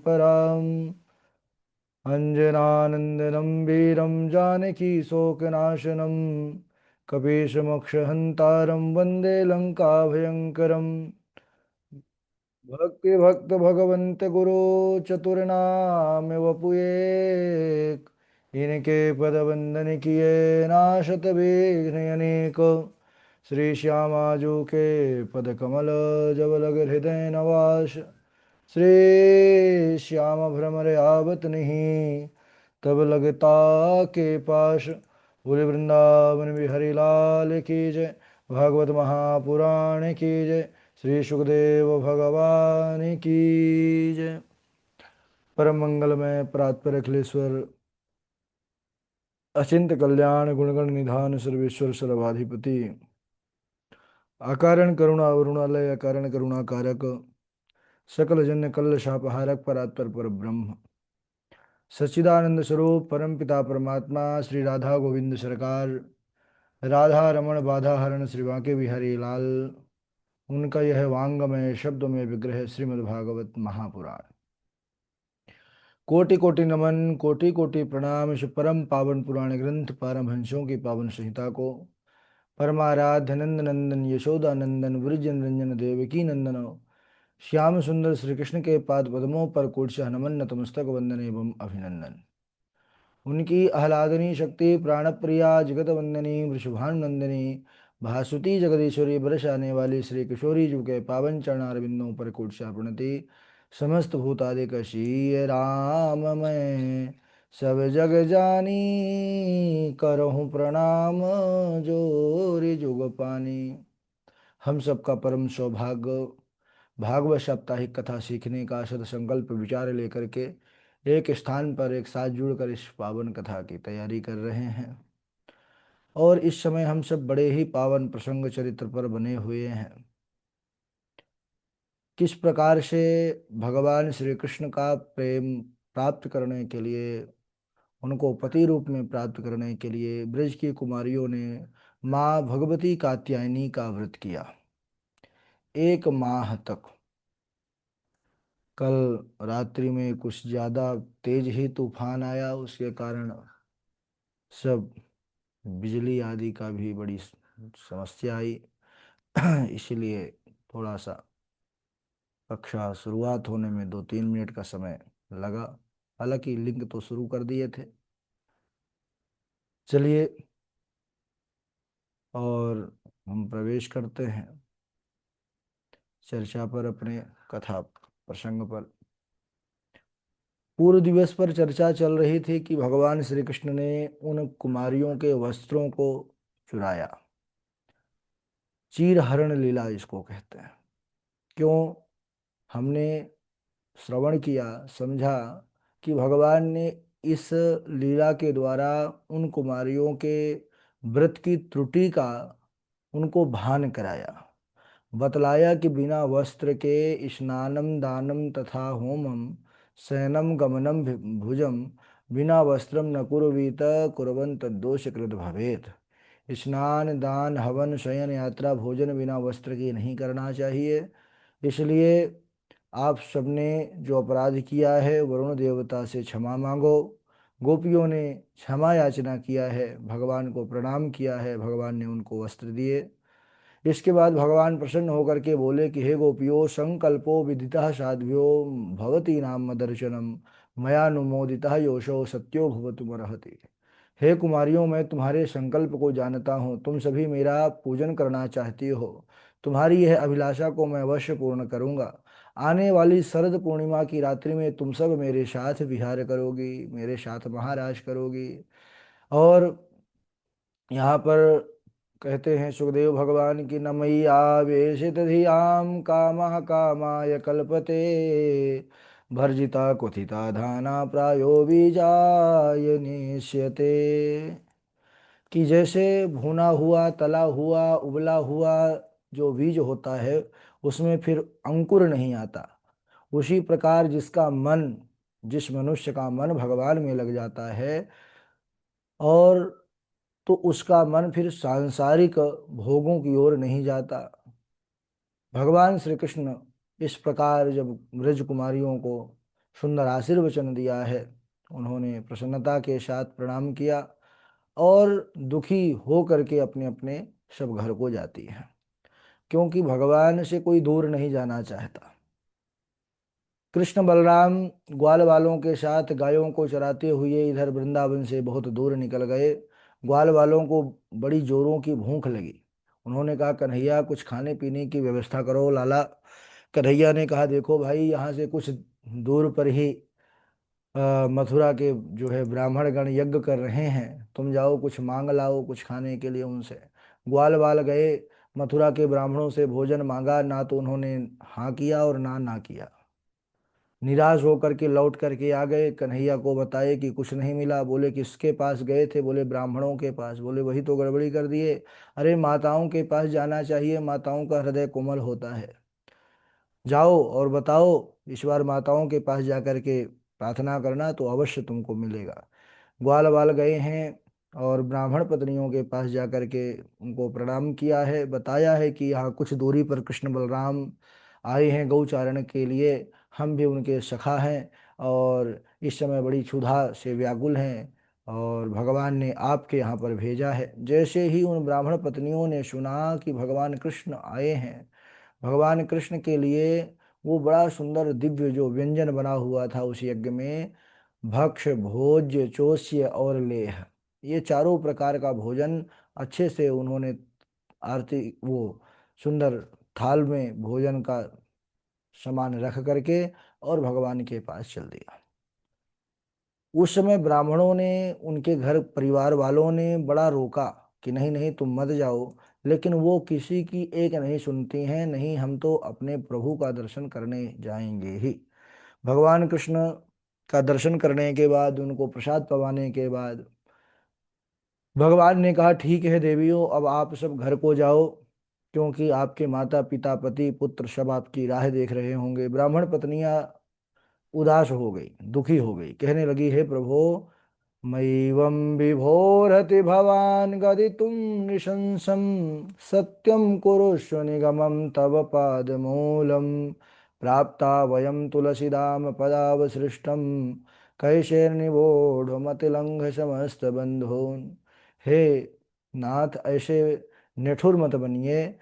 परम् अञ्जनानन्दनं वीरं जानकी शोकनाशनं कपीशमक्षहन्तारं वन्दे लङ्काभयङ्करम् भक्ति भक्त भगवंत गुरु चतुर्नाम वपुएक इनके पद वंदन किए नाशत विघ्न अनेक श्री श्यामाजू के पद कमल जब लग हृदय नवास श्री श्याम भ्रमर आवत नहीं तब लगता के पास बोले वृंदावन बिहारी लाल की जय भागवत महापुराण की जय श्री सुखदेव भगवान की जय। परम मंगलमय परात्पर अखिलेश्वर अचिंत कल्याण गुणगण निधान सर्वेश्वर सर्वाधिपति अकारण करुणा वरुणालय अकारण करुणा कारक सकल जन्य कल शापहारक परात्पर पर ब्रह्म सच्चिदानंद स्वरूप परम पिता परमात्मा श्री राधा गोविंद सरकार राधा रमण बाधा हरण श्री बांके बिहारी लाल उनका यह वांगमय शब्द में विग्रह श्रीमद् भागवत महापुराण। कोटि कोटि नमन कोटि कोटि प्रणाम इस परम पावन पुराण ग्रंथ पारमहंसों की पावन संहिता को परमाराध्य नंद नंदन यशोदा नंदन वृज रंजन देवकी नंदन श्याम सुंदर श्री कृष्ण के पाद पद्मों पर कोटि नमन नतमस्तक वंदन एवं अभिनंदन। उनकी आह्लादनी शक्ति प्राणप्रिया जगत वंदनी वृषभानुनंदिनी भासुती जगदीश्वरी बरस आने वाली श्री किशोरी जी के पावन चरणारविंदों पर कोटि प्रणति। समस्त भूतादिक शीय राम मैं सब जग जानी करहूँ प्रणाम जोरि जुग पानी। हम सबका परम सौभाग्य भागवत साप्ताहिक कथा सीखने का सद संकल्प विचार लेकर के एक स्थान पर एक साथ जुड़कर इस पावन कथा की तैयारी कर रहे हैं और इस समय हम सब बड़े ही पावन प्रसंग चरित्र पर बने हुए हैं। किस प्रकार से भगवान श्री कृष्ण का प्रेम प्राप्त करने के लिए उनको पति रूप में प्राप्त करने के लिए ब्रज की कुमारियों ने माँ भगवती कात्यायनी का व्रत किया 1 माह तक। कल रात्रि में कुछ ज़्यादा तेज ही तूफान आया, उसके कारण सब बिजली आदि का भी बड़ी समस्या आई इसलिए थोड़ा सा कक्षा शुरुआत होने में 2-3 मिनट का समय लगा। हालांकि लिंक तो शुरू कर दिए थे। चलिए और हम प्रवेश करते हैं चर्चा पर, अपने कथा प्रसंग पर। पूर्व दिवस पर चर्चा चल रही थी कि भगवान श्री कृष्ण ने उन कुमारियों के वस्त्रों को चुराया। चीरहरण लीला इसको कहते हैं। क्यों? हमने श्रवण किया, समझा कि भगवान ने इस लीला के द्वारा उन कुमारियों के व्रत की त्रुटि का उनको भान कराया। बतलाया कि बिना वस्त्र के स्नानम दानम तथा होमम शयनम गमनम भुजम बिना वस्त्रम न कुर्वीत कुर्वन् तद्दोषकृत भवेत्। स्नान दान हवन शयन यात्रा भोजन बिना वस्त्र के नहीं करना चाहिए। इसलिए आप सबने जो अपराध किया है वरुण देवता से क्षमा मांगो। गोपियों ने क्षमा याचना किया है, भगवान को प्रणाम किया है, भगवान ने उनको वस्त्र दिए। इसके बाद भगवान प्रसन्न होकर के बोले कि हे गोपियो संकल्पो विदितः साध्यो भवती नाम दर्शनम मयानुमोदितः योशो सत्यो भवतुमर्हति। हे कुमारियों, मैं तुम्हारे संकल्प को जानता हूँ, तुम सभी मेरा पूजन करना चाहती हो, तुम्हारी यह अभिलाषा को मैं अवश्य पूर्ण करूँगा। आने वाली शरद पूर्णिमा की रात्रि में तुम सब मेरे साथ विहार करोगी, मेरे साथ महाराज करोगी। और यहाँ पर कहते हैं सुखदेव भगवान की न मयि आवेशित धियाम कामः कामाय कल्पते भर्जिता क्वथिता धाना प्रायो बीजाय निश्यते। कि जैसे भुना हुआ, तला हुआ, उबला हुआ जो बीज होता है उसमें फिर अंकुर नहीं आता, उसी प्रकार जिसका मन, जिस मनुष्य का मन भगवान में लग जाता है और तो उसका मन फिर सांसारिक भोगों की ओर नहीं जाता। भगवान श्री कृष्ण इस प्रकार जब ब्रज कुमारियों को सुंदर आशीर्वचन दिया है। उन्होंने प्रसन्नता के साथ प्रणाम किया और दुखी हो करके अपने अपने सब घर को जाती है, क्योंकि भगवान से कोई दूर नहीं जाना चाहता। कृष्ण बलराम ग्वाल वालों के साथ गायों को चराते हुए इधर वृंदावन से बहुत दूर निकल गए। ग्वाल वालों को बड़ी जोरों की भूख लगी। उन्होंने कहा, कन्हैया कुछ खाने पीने की व्यवस्था करो लाला। कन्हैया ने कहा, देखो भाई, यहाँ से कुछ दूर पर ही मथुरा के जो है ब्राह्मण गण यज्ञ कर रहे हैं, तुम जाओ कुछ मांग लाओ कुछ खाने के लिए उनसे। ग्वाल वाल गए, मथुरा के ब्राह्मणों से भोजन मांगा, ना तो उन्होंने हाँ किया और ना ना किया। निराश होकर के लौट करके आ गए, कन्हैया को बताए कि कुछ नहीं मिला। बोले किसके पास गए थे? बोले ब्राह्मणों के पास। बोले वही तो गड़बड़ी कर दिए। अरे माताओं के पास जाना चाहिए, माताओं का हृदय कोमल होता है। जाओ और बताओ, इस बार माताओं के पास जाकर के प्रार्थना करना तो अवश्य तुमको मिलेगा। ग्वाल वाल गए हैं और ब्राह्मण पत्नियों के पास जाकर के उनको प्रणाम किया है, बताया है कि यहाँ कुछ दूरी पर कृष्ण बलराम आए हैं गौचारण के लिए, हम भी उनके सखा हैं और इस समय बड़ी क्षुधा से व्याकुल हैं और भगवान ने आपके यहाँ पर भेजा है। जैसे ही उन ब्राह्मण पत्नियों ने सुना कि भगवान कृष्ण आए हैं, भगवान कृष्ण के लिए वो बड़ा सुंदर दिव्य जो व्यंजन बना हुआ था उस यज्ञ में, भक्ष भोज्य चोष्य और लेह, ये चारों प्रकार का भोजन अच्छे से उन्होंने आरती वो सुंदर थाल में भोजन का सामान रख करके और भगवान के पास चल दिया। उस समय ब्राह्मणों ने, उनके घर परिवार वालों ने बड़ा रोका कि नहीं नहीं तुम मत जाओ, लेकिन वो किसी की एक नहीं सुनती हैं। नहीं, हम तो अपने प्रभु का दर्शन करने जाएंगे ही। भगवान कृष्ण का दर्शन करने के बाद, उनको प्रसाद पवाने के बाद भगवान ने कहा, ठीक है देवियों, अब आप सब घर को जाओ, क्योंकि आपके माता पिता पति पुत्र सब आपकी राह देख रहे होंगे। ब्राह्मण पत्नियां उदास हो गई, दुखी हो गई, कहने लगी, हे प्रभु, मैवं विभोरति भवान् गदितुं नृशंसं, सत्यं कुरुष्व निगमं तव पादमूलं, प्राप्ता वयं तुलसीदाम पदावसृष्टं, कैशैर्निवोढुमतिलङ्घ समस्तबन्धून्। हे नाथ, ऐसे निठुर मत बनिए।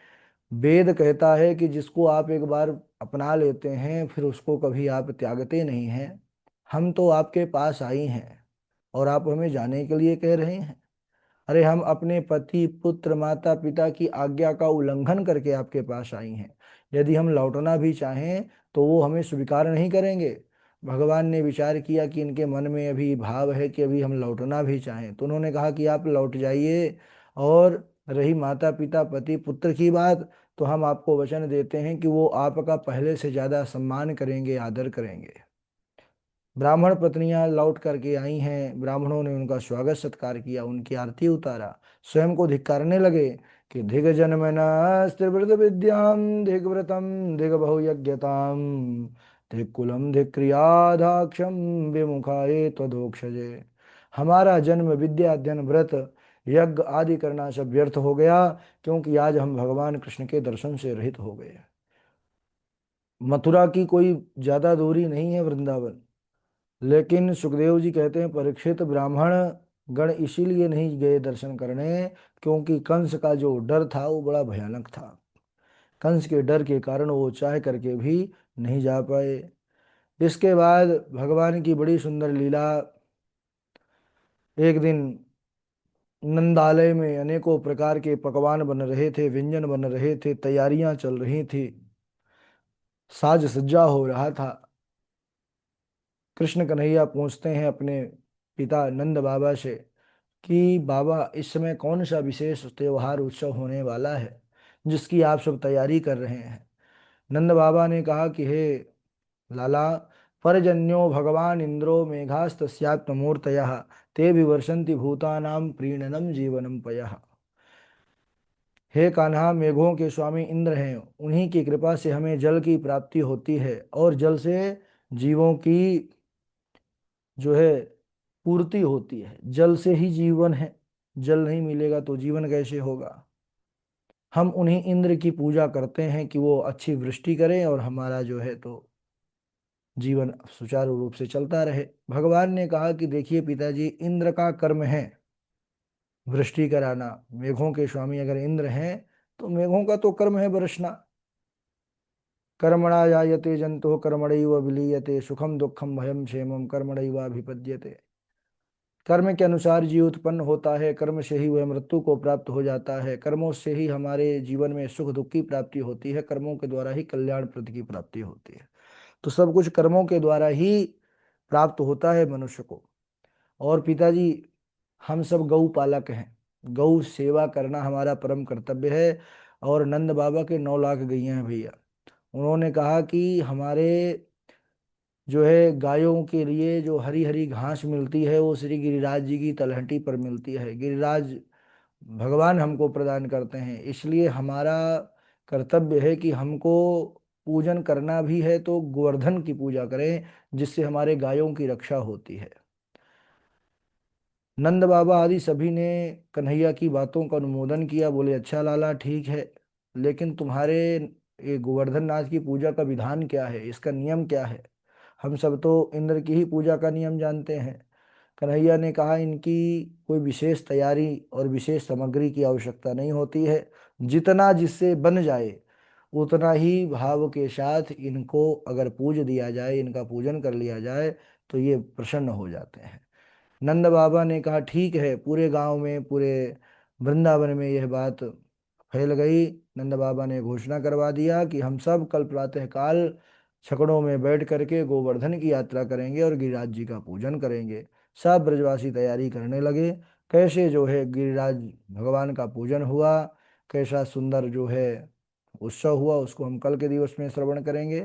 वेद कहता है कि जिसको आप एक बार अपना लेते हैं फिर उसको कभी आप त्यागते नहीं हैं। हम तो आपके पास आई हैं और आप हमें जाने के लिए कह रहे हैं। अरे हम अपने पति पुत्र माता पिता की आज्ञा का उल्लंघन करके आपके पास आई हैं। यदि हम लौटना भी चाहें तो वो हमें स्वीकार नहीं करेंगे। भगवान ने विचार किया कि इनके मन में अभी भाव है कि अभी हम लौटना भी चाहें, तो उन्होंने कहा कि आप लौट जाइए। और रही माता पिता पति पुत्र की बात, तो हम आपको वचन देते हैं कि वो आपका पहले से ज़्यादा सम्मान करेंगे, आदर करेंगे। ब्राह्मण पत्नियां लौट करके आई हैं, ब्राह्मणों ने उनका स्वागत सत्कार किया, उनकी आरती उतारा, स्वयं को धिक्कारने लगे कि धिग जन्मन स्त्रीव्रत विद्याम धिग व्रतम धिग बहुयज्ञताम धिग कुलम धिग क्रियाधाक्षम विमुखाये त्वदोक्षजे। हमारा जन्म विद्या अध्ययन व्रत यज्ञ आदि करना सब व्यर्थ हो गया, क्योंकि आज हम भगवान कृष्ण के दर्शन से रहित हो गए। मथुरा की कोई ज्यादा दूरी नहीं है वृंदावन, लेकिन सुखदेव जी कहते हैं परीक्षित, ब्राह्मण गण इसीलिए नहीं गए दर्शन करने क्योंकि कंस का जो डर था वो बड़ा भयानक था। कंस के डर के कारण वो चाह करके भी नहीं जा पाए। इसके बाद भगवान की बड़ी सुंदर लीला। एक दिन नंदालय में अनेकों प्रकार के पकवान बन रहे थे, व्यंजन बन रहे थे, तैयारियां चल रही थी, साज सज्जा हो रहा था। कृष्ण कन्हैया पूछते हैं अपने पिता नंद बाबा से कि बाबा, इस समय कौन सा विशेष त्योहार उत्सव होने वाला है जिसकी आप सब तैयारी कर रहे हैं? नंद बाबा ने कहा कि हे लाला, पर्जन्यो भगवान इंद्रो मेघास्तस्यात्मूर्तयः ते विवर्षन्ति भूतानां प्रीणनम जीवनम पयः। हे कान्हा, मेघों के स्वामी इंद्र हैं, उन्हीं की कृपा से हमें जल की प्राप्ति होती है और जल से जीवों की जो है पूर्ति होती है। जल से ही जीवन है, जल नहीं मिलेगा तो जीवन कैसे होगा? हम उन्हीं इंद्र की पूजा करते हैं कि वो अच्छी वृष्टि करें और हमारा जो है तो जीवन सुचारू रूप से चलता रहे। भगवान ने कहा कि देखिए पिताजी, इंद्र का कर्म है वृष्टि कराना। मेघों के स्वामी अगर इंद्र हैं तो मेघों का तो कर्म है बरसना। कर्मणा जायते जंतु कर्मणैव विलीयते, सुखम दुखम भयम क्षेमम कर्मणैवाभिपद्यते। कर्म के अनुसार जीव उत्पन्न होता है, कर्म से ही वह मृत्यु को प्राप्त हो जाता है, कर्मों से ही हमारे जीवन में सुख दुख की प्राप्ति होती है, कर्मों के द्वारा ही कल्याण प्रद की प्राप्ति होती है। तो सब कुछ कर्मों के द्वारा ही प्राप्त होता है मनुष्य को। और पिताजी, हम सब गौ पालक हैं, गौ सेवा करना हमारा परम कर्तव्य है। और नंद बाबा के 9 लाख गैया हैं भैया। उन्होंने कहा कि हमारे जो है गायों के लिए जो हरी हरी घास मिलती है वो श्री गिरिराज जी की तलहटी पर मिलती है। गिरिराज भगवान हमको प्रदान करते हैं, इसलिए हमारा कर्तव्य है कि हमको पूजन करना भी है तो गोवर्धन की पूजा करें, जिससे हमारे गायों की रक्षा होती है। नंद बाबा आदि सभी ने कन्हैया की बातों का अनुमोदन किया। बोले अच्छा लाला, ठीक है, लेकिन तुम्हारे ये गोवर्धन नाथ की पूजा का विधान क्या है, इसका नियम क्या है? हम सब तो इंद्र की ही पूजा का नियम जानते हैं। कन्हैया ने कहा इनकी कोई विशेष तैयारी और विशेष सामग्री की आवश्यकता नहीं होती है। जितना जिससे बन जाए उतना ही भाव के साथ इनको अगर पूज दिया जाए, इनका पूजन कर लिया जाए तो ये प्रसन्न हो जाते हैं। नंद बाबा ने कहा ठीक है। पूरे गांव में, पूरे वृंदावन में यह बात फैल गई। नंद बाबा ने घोषणा करवा दिया कि हम सब कल प्रातःकाल छकड़ों में बैठ करके गोवर्धन की यात्रा करेंगे और गिरिराज जी का पूजन करेंगे। सब ब्रजवासी तैयारी करने लगे। कैसे जो है गिरिराज भगवान का पूजन हुआ, कैसा सुंदर जो है उत्सव हुआ, उसको हम कल के दिवस में श्रवण करेंगे।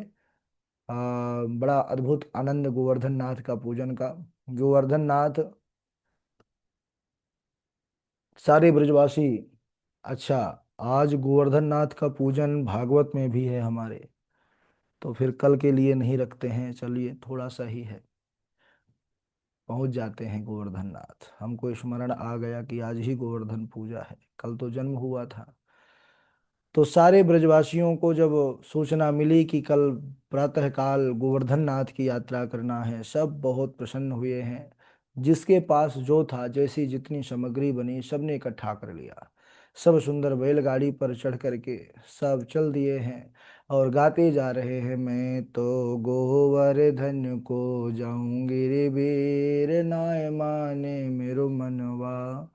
बड़ा अद्भुत आनंद गोवर्धन नाथ का पूजन का। गोवर्धन नाथ सारे ब्रजवासी। अच्छा, आज गोवर्धन नाथ का पूजन भागवत में भी है हमारे, तो फिर कल के लिए नहीं रखते हैं, चलिए थोड़ा सा ही है, पहुंच जाते हैं गोवर्धन नाथ। हमको स्मरण आ गया कि आज ही गोवर्धन पूजा है, कल तो जन्म हुआ था। तो सारे ब्रजवासियों को जब सूचना मिली कि कल प्रातःकाल गोवर्धन नाथ की यात्रा करना है, सब बहुत प्रसन्न हुए हैं। जिसके पास जो था, जैसी जितनी सामग्री बनी, सबने इकट्ठा कर लिया। सब सुंदर बैलगाड़ी पर चढ़ करके सब चल दिए हैं और गाते जा रहे हैं, मैं तो गोवर्धन को जाऊंगी रे बेर, नाय माने मेरो मनवा।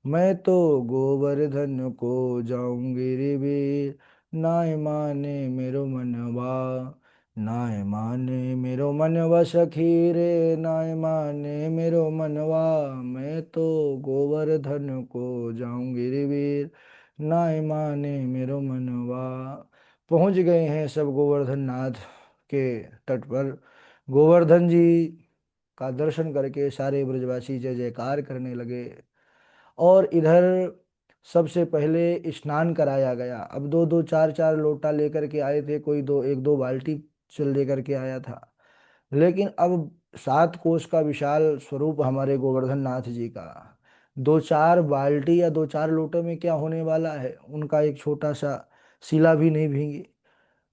मैं तो गोवर्धन को जाऊंगी रे वीर, नाय माने मेरो मनवा। नाय माने मेरो मनवा सखी रे, नाय माने मेरो मनवा। मैं तो गोवर्धन को जाऊंगी रे वीर, नाय माने मेरो मनवा। पहुंच गए हैं सब गोवर्धन नाथ के तट पर। गोवर्धन जी का दर्शन करके सारे ब्रजवासी जय जयकार करने लगे। और इधर सबसे पहले स्नान कराया गया। अब दो दो चार चार लोटा लेकर के आए थे, कोई दो एक दो बाल्टी चल लेकर के आया था। लेकिन अब 7 कोस का विशाल स्वरूप हमारे गोवर्धन नाथ जी का, 2 4 बाल्टी या 2 4 लोटे में क्या होने वाला है, उनका एक छोटा सा शिला भी नहीं भीगी।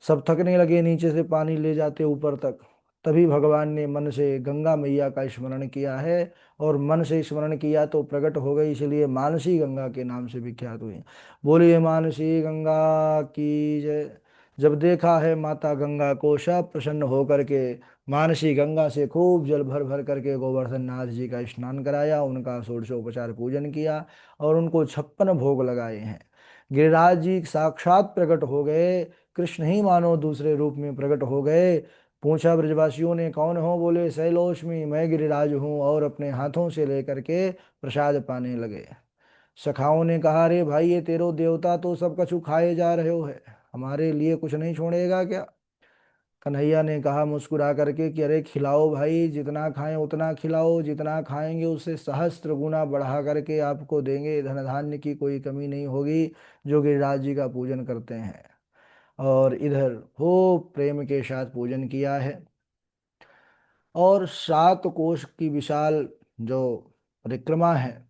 सब थकने लगे, नीचे से पानी ले जाते ऊपर तक। तभी भगवान ने मन से गंगा मैया का स्मरण किया है, और मन से स्मरण किया तो प्रकट हो गई, इसलिए मानसी गंगा के नाम से विख्यात हुई। बोलिए मानसी गंगा की जय। जब देखा है माता गंगा को, सब प्रसन्न होकर के मानसी गंगा से खूब जल भर भर करके गोवर्धन नाथ जी का स्नान कराया, उनका षोडशोपचार पूजन किया और उनको 56 भोग लगाए हैं। गिरिराज जी साक्षात प्रकट हो गए, कृष्ण ही मानो दूसरे रूप में प्रकट हो गए। पूछा ब्रजवासियों ने कौन हो? बोले शैलोष्मी, मैं गिरिराज हूँ, और अपने हाथों से लेकर के प्रसाद पाने लगे। सखाओं ने कहा अरे भाई, ये तेरो देवता तो सब कछु खाए जा रहे हो है, हमारे लिए कुछ नहीं छोड़ेगा क्या? कन्हैया ने कहा मुस्कुरा करके कि अरे खिलाओ भाई, जितना खाएं उतना खिलाओ, जितना खाएंगे उससे सहस्त्र गुना बढ़ा करके आपको देंगे, धन धान्य की कोई कमी नहीं होगी जो गिरिराज जी का पूजन करते हैं। और इधर खूब प्रेम के साथ पूजन किया है। और 7 कोश की विशाल जो परिक्रमा है,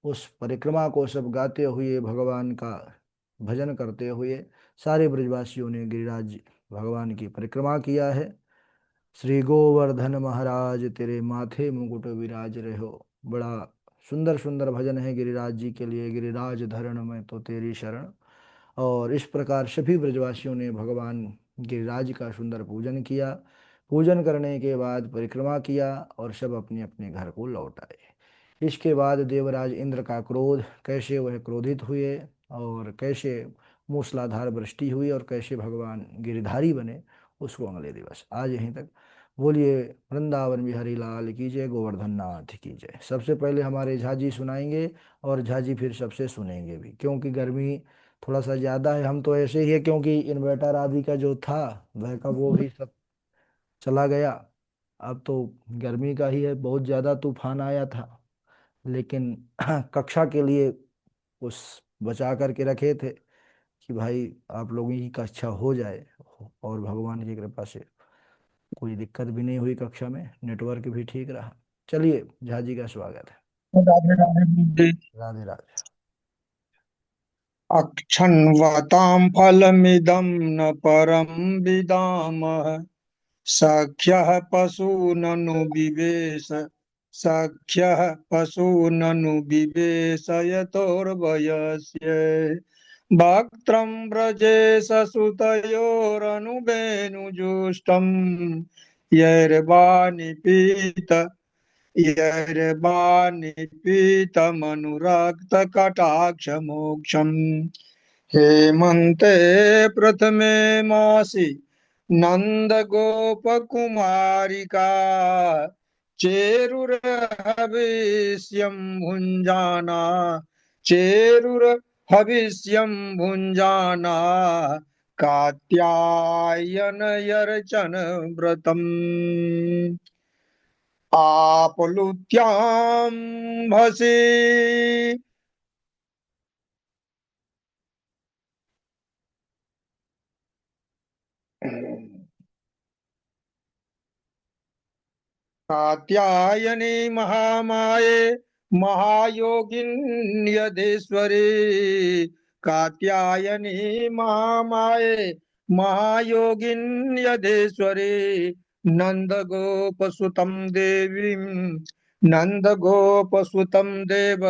उस परिक्रमा को सब गाते हुए भगवान का भजन करते हुए सारे ब्रजवासियों ने गिरिराज भगवान की परिक्रमा किया है। श्री गोवर्धन महाराज तेरे माथे मुकुट विराज रहे हो। बड़ा सुंदर सुंदर भजन है गिरिराज जी के लिए। गिरिराज धरण में तो तेरी शरण। और इस प्रकार सभी ब्रजवासियों ने भगवान गिरिराज का सुंदर पूजन किया। पूजन करने के बाद परिक्रमा किया और सब अपने अपने घर को लौट आए। इसके बाद देवराज इंद्र का क्रोध, कैसे वह क्रोधित हुए और कैसे मूसलाधार वृष्टि हुई और कैसे भगवान गिरधारी बने, उसको अगले दिवस आज यहीं तक। बोलिए वृंदावन बिहारी लाल की जय, गोवर्धन नाथ की जय। सबसे पहले हमारे झाजी सुनाएंगे और झाजी फिर सबसे सुनेंगे भी, क्योंकि गर्मी थोड़ा सा ज़्यादा है। हम तो ऐसे ही है, क्योंकि इन्वर्टर आदि का जो था वह का वो भी सब चला गया। अब तो गर्मी का ही है, बहुत ज़्यादा तूफान आया था, लेकिन कक्षा के लिए उस बचा करके रखे थे कि भाई आप लोगों की कक्षा हो जाए। और भगवान की कृपा से कोई दिक्कत भी नहीं हुई, कक्षा में नेटवर्क भी ठीक रहा। चलिए झाजी का स्वागत है। राधे राधे बुद्धि राधे राधे। अक्षन्वतां फलमिदं न परं विदामः सख्यः पशूननु विवेश सख्यः पशूननु विवेशयतोर्वयस्य वक्त्रं व्रजेश सुतयोरनुवेणुजुष्टं यैर्वाणिपीत यैर्वाणिपीतमनुरक्तकटाक्षमोक्षम् हेमन्ते प्रथमे मासि नन्दगोपकुमारिका चेरुर्हविष्यं भुञ्जाना चेरुर्हविष्यं भुञ्जाना कात्यायनयर्चन व्रतम् आप्लुत्यां भसि कात्यायनी महामाये महायोगिन्यदेश्वरी कात्यायनी महामाये महायोगिन्यदेश्वरी नन्दगोपसुतं देवीं नन्दगोपसुतं देव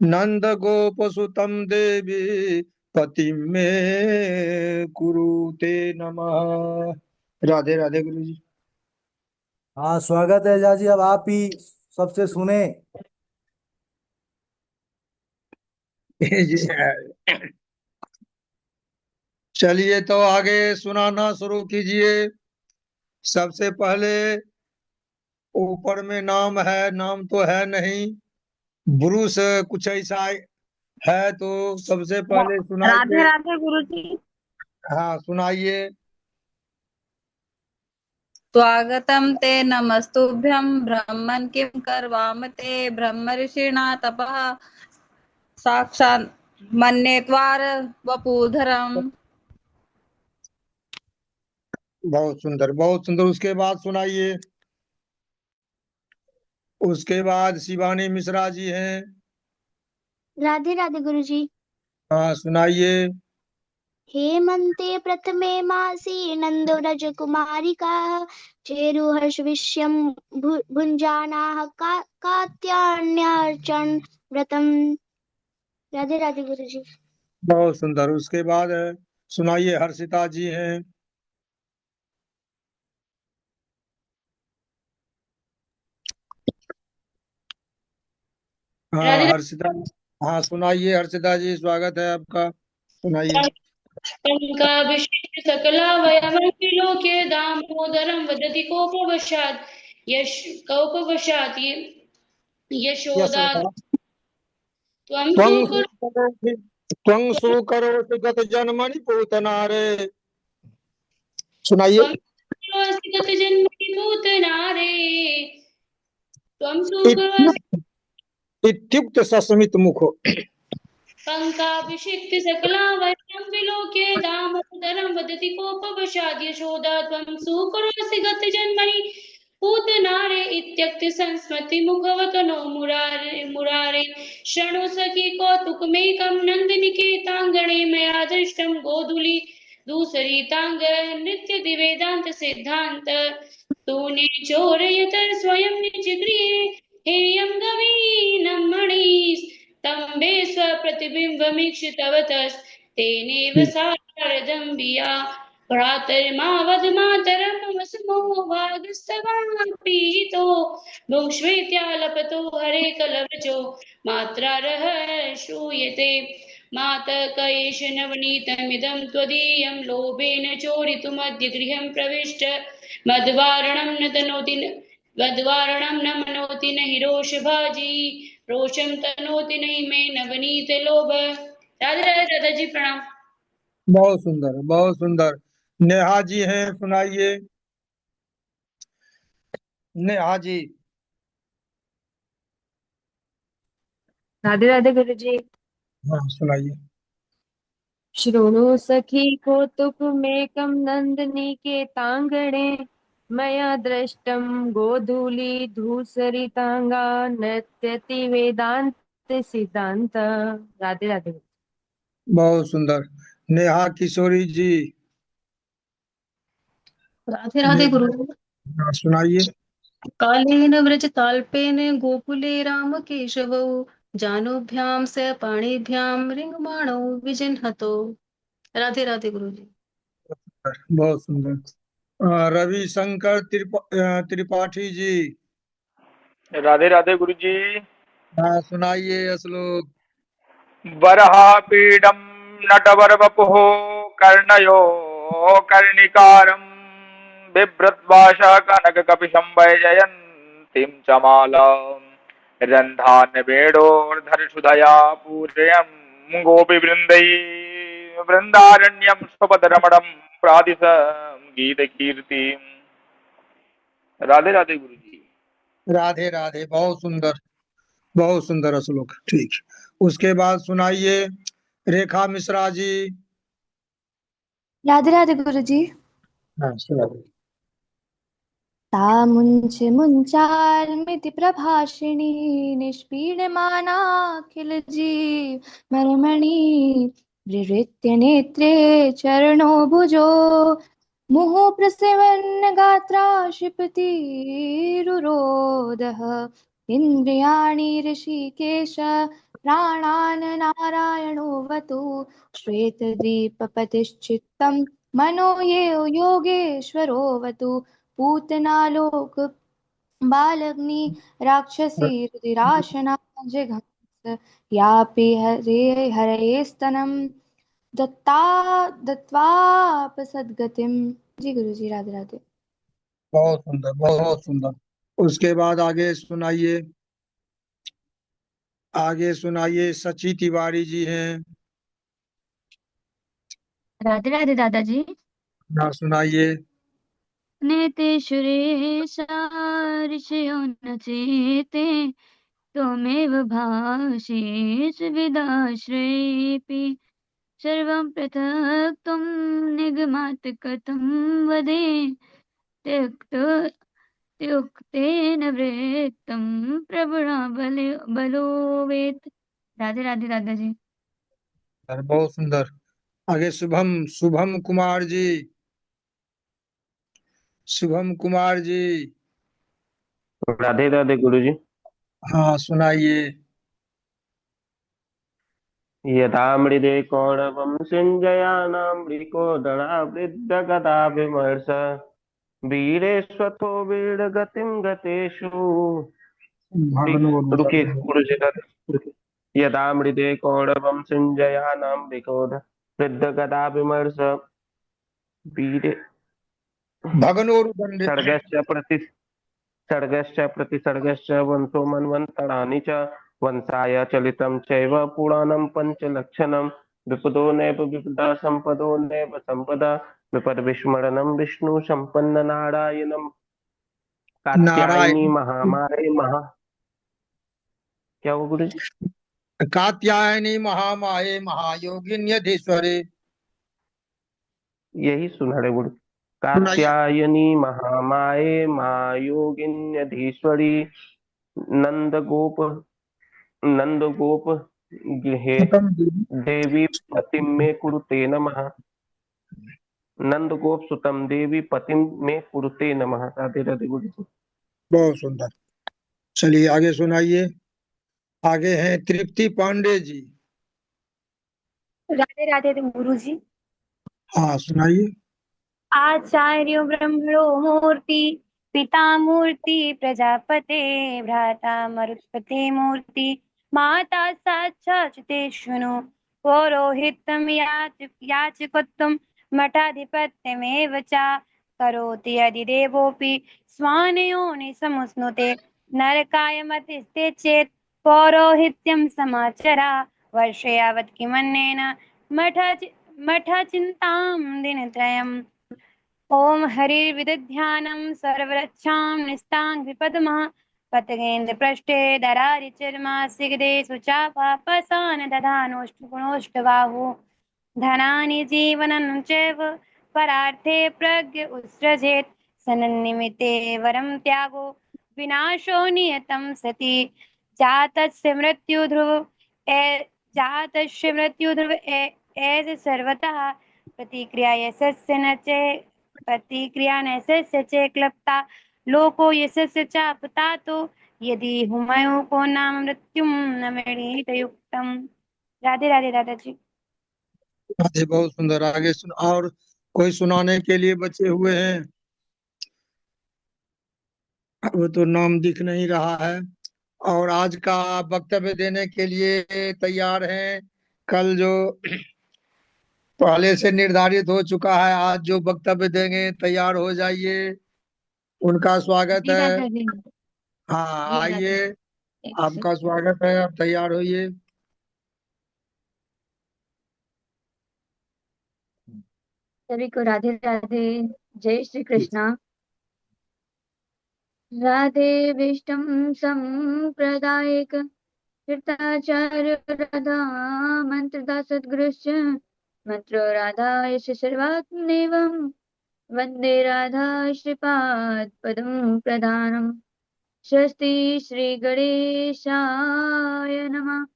नन्दगोपसुतं देवी पतिं मे कुरुते नमः। राधे राधे गुरु जी। हाँ स्वागत है झाजी, अब आप ही सबसे सुने। चलिए तो आगे सुनाना शुरू कीजिए। सबसे पहले ऊपर में नाम है, नाम तो है नहीं, ब्रूस कुछ ऐसा है, तो सबसे पहले राधे सुनाइए। राधे गुरु जी। हाँ सुनाइए। स्वागतम ते नमस्तुभ्यं ब्रह्मन् किं करवाम ते ब्रह्म ऋषिणा तपः साक्षात् मन्ये त्वार वपुधरम्। बहुत सुंदर बहुत सुंदर। उसके बाद सुनाइए। उसके बाद शिवानी मिश्रा जी हैं। राधे राधे गुरुजी। हाँ सुनाइए। हेमन्ते प्रथमे मासि नन्दो रजकुमारिकाः चेरुहर्षविष्यं भुञ्जानाः कात्यायनार्चन व्रतम्। राधे राधे गुरुजी। बहुत सुंदर। उसके बाद सुनाइए, हर्षिता जी हैं। हाँ राधे हर्षिता। हाँ सुनाइए हर्षिता जी, स्वागत है आपका, सुनाइए। राधिकाभिषेक सकलावयवनिलोके दामोदरं वदति कोपवशात् यश कोपवशात् यशोदा यशोदा त्वं त्वं सुकर सुकरोषि त्वं सुकरोषि गत जन्मनि पूतनारे। सुनाइए। त्वं सुकरोऽसि गतजन्मनि पूतनारे त्वं सुकरोऽसि इत्युक्त इत्युक्त सस्मित मुखो। पङ्काभिषिक्त सकलावयवं विलोक्य दामोदरं वदति कोपवशात् यशोदा त्वं सुकरोऽसि गतजन्मनि पूतनारे इत्युक्ते संस्मृतिमुखवतनो मुरारे शृणु सखि कौतुकमेकं नन्दनिकेताङ्गणे मया दृष्टं गोधूली दूसरी तांग नृत्य दिवेदांत सिद्धांत तूने चोरयत स्वयं निज गृहे हेयं गवीनं मणिस् तम्बे स्वप्रतिबिम्बमीक्षितवतस् तेनेव सारदम्बिया भ्रातर्मावद मातरं मम समो भागस्तवान् भुङ्क्ष्वेत्यालपतो हरे कलवचो मात्रारः श्रूयते मातः एष नवनीतमिदं त्वदीयं लोभेन चोरितुमद्य गृहं प्रविष्ट मद्वारणं न तनोति मद्वारणं न मनोति न हि रोषभाजी रोषं तनोति नहीं मे नवनीत लोभ। राधे राधे दादाजी प्रणाम। बहुत सुंदर, बहुत सुंदर। नेहा जी हैं, सुनाइए। नेहा जी। राधे राधे गुरु जी। हाँ, सुनाइए। शृणु सखी कौतुकमेकं नन्दनिकेताङ्गणे मया दृष्टं गोधूली धूसरितांगा नृत्यति वेदांत सिद्धांत। राधे राधे। बहुत सुंदर। नेहा किशोरी जी। राधे राधे गुरु। हाँ, सुनाइए। कालेन व्रजताल्पेन गोकुले रामकेशवौ जानुभ्यां स पाणिभ्यां रिङ्गमाणौ विजिह्नतो। राधे राधे गुरु जी। बहुत सुंदर। रविशंकर त्रिपाठी जी। राधे राधे गुरु जी। हाँ, सुनाइए श्लोक। बरहापीडं नटवरवपुः कर्णयो कर्णिकारं बिभ्रद्भाषा कनककपिशं वैजयन्तीं च मालां रन्ध्रान् वेणोर्धरसुधया पूरयन् गोपीवृन्दैः वृन्दारण्यं स्वपदरमणं प्रादिशं गीतकीर्तिम्। राधे राधे गुरु जी। राधे राधे, बहुत सुंदर, बहुत सुंदर श्लोक। ठीक, उसके बाद सुनाइए रेखा मिश्रा जी। राधे राधे गुरु जी। हाँ, सुनाइए। ता मुञ्च मुञ्चार्मिति प्रभाषिणी निष्पीड्यमानाखिल जीवमर्मणि विहृत्य नेत्रे चरणो भुजो मुहुः प्रसेवन् गात्रा क्षिपतिरुरोदः इन्द्रियाणि ऋषिकेश प्राणान् नारायणो वतु श्वेतद्वीपपतिश्चित्तं मनो ये योगेश्वरो वतु पूतनालोक बालग्नि राक्षसी रुधिराशना जिघंस यापि हरे हरये स्तनम दत्ता दत्वाप सद्गतिम। जी गुरु जी। राधे राधे। बहुत सुंदर, बहुत सुंदर। उसके बाद आगे सुनाइए सची तिवारी जी हैं। राधे राधे दादाजी। हाँ, सुनाइए। नेते सुरेशा ऋषयो न चेते त्वमेव भाषेष विदाश्रयेऽपि सर्वं पृथक् त्वं निगमात् कथं वदे त्युक्तेन वृत्तं प्रभुणा बलो वेत्। राधे राधे दादाजी। बहुत सुंदर। आगे शुभम शुभम कुमार जी। शुभम कुमार जी। राधे राधे गुरु जी। हाँ, सुनाइए। यथा मृदे कौणवं सिञ्जयानां वृकोदरावृद्धगदाभिमर्श वीरेष्वथो वीरगतिं गतेषु। रुकिए गुरु जी, रुकिए। यदा मृदे कौणवं सिञ्जयानां वृद्धगदाभिमर्श वीरे भगनोरुदण्डे सर्गश्च प्रतिसर्गश्च वंशो मन्वन्तराणि च वंशाय चलितं चैव पुराणं पञ्चलक्षणं विपदो नैव विपदा संपदो नैव संपदा विपद्विस्मरणं विष्णु संपन्न नारायणं कात्यायनी नारायण महामाये महा। क्या वो गुरु जी? कात्यायनी महामाये महायोगिन्यधीश्वरे। यही सुना रहे गुरु। सुनाइए। कात्यायनी महामाये महायोगिन्यधीश्वरी नंद गोप गृहे खत्म जी। देवी पतिं मे कुरुते नमः। नंद गोप सुतम देवी पतिम में कुरुते नमः। राधे राधे गुरु जी। बहुत सुंदर। चलिए आगे सुनाइए। आगे हैं तृप्ति पांडे जी। राधे राधे गुरु जी। हाँ सुनाइए। आचार्यो ब्रह्मणो मूर्ति पिता मूर्ति प्रजापते भ्राता मरुत्पते मूर्ति माता साक्षाच्युते शृणु पौरोहित्यं याचकत्वं मठाधिपत्यमेव च करोति यदि देवोऽपि स्वानयोनिसमुस्नुते नरकाय मतिस्ते चेत् पौरोहित्यं समाचरा वर्षे यावत् किमन्येन मठ मठचिन्तां दिनत्रयम् ॐ हरिर्विदध्यानं सर्वरक्षां निस्ताङ्घ्रिपद्मः पतगेन्द्रपृष्ठे दरारिचर्मासिगदे सुचापापसान् दधानोष्टगुणोष्टबाहु धनानि जीवनं चैव परार्थे प्रज्ञ उत्सृजेत् सनन्निमित्ते वरं त्यागो विनाशो नियतं सति जातस्य मृत्युध्रुव जातस्य मृत्युध्रुव एष सर्वतः प्रतिक्रिया यशस्य न च प्रतिक्रिया नैशस्य च क्लप्ता लोको यशस्य च पतातो यदि हुमयो को नाम मृत्युम न मृणीत युक्तम। राधे राधे दादाजी। राधे बहुत सुंदर। आगे सुन और कोई सुनाने के लिए बचे हुए हैं? अब तो नाम दिख नहीं रहा है। और आज का वक्तव्य देने के लिए तैयार हैं कल जो पहले से निर्धारित हो चुका है, आज जो वक्तव्य देंगे तैयार हो जाइए, उनका स्वागत जी है। दादा जी। हाँ जी दादा आइए, जी। एक आपका स्वागत है, आप तैयार होइए। सभी को राधे राधे। जय श्री कृष्णा। राधे विष्णु संप्रदायिक कृताचार्य राधा मंत्रदा सद्गुरुश्च मंत्रो राधा यश सर्वात्मनेवम् वन्दे राधा श्रीपाद पदं प्रधानम्। स्वस्ति श्री गणेशाय नमः।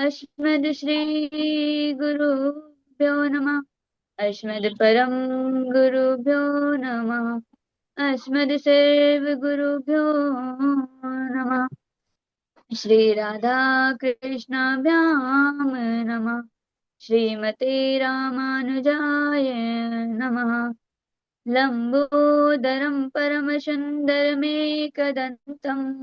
अस्मद् श्री गुरुभ्यो नमः। अस्मद् परम गुरुभ्यो नमः। अस्मद् सर्व गुरुभ्यो नमः। श्री राधा कृष्णाभ्यां नमः। श्रीमते रामानुजाय नमः। लंबोदरं परमसुन्दरमेकदन्तम्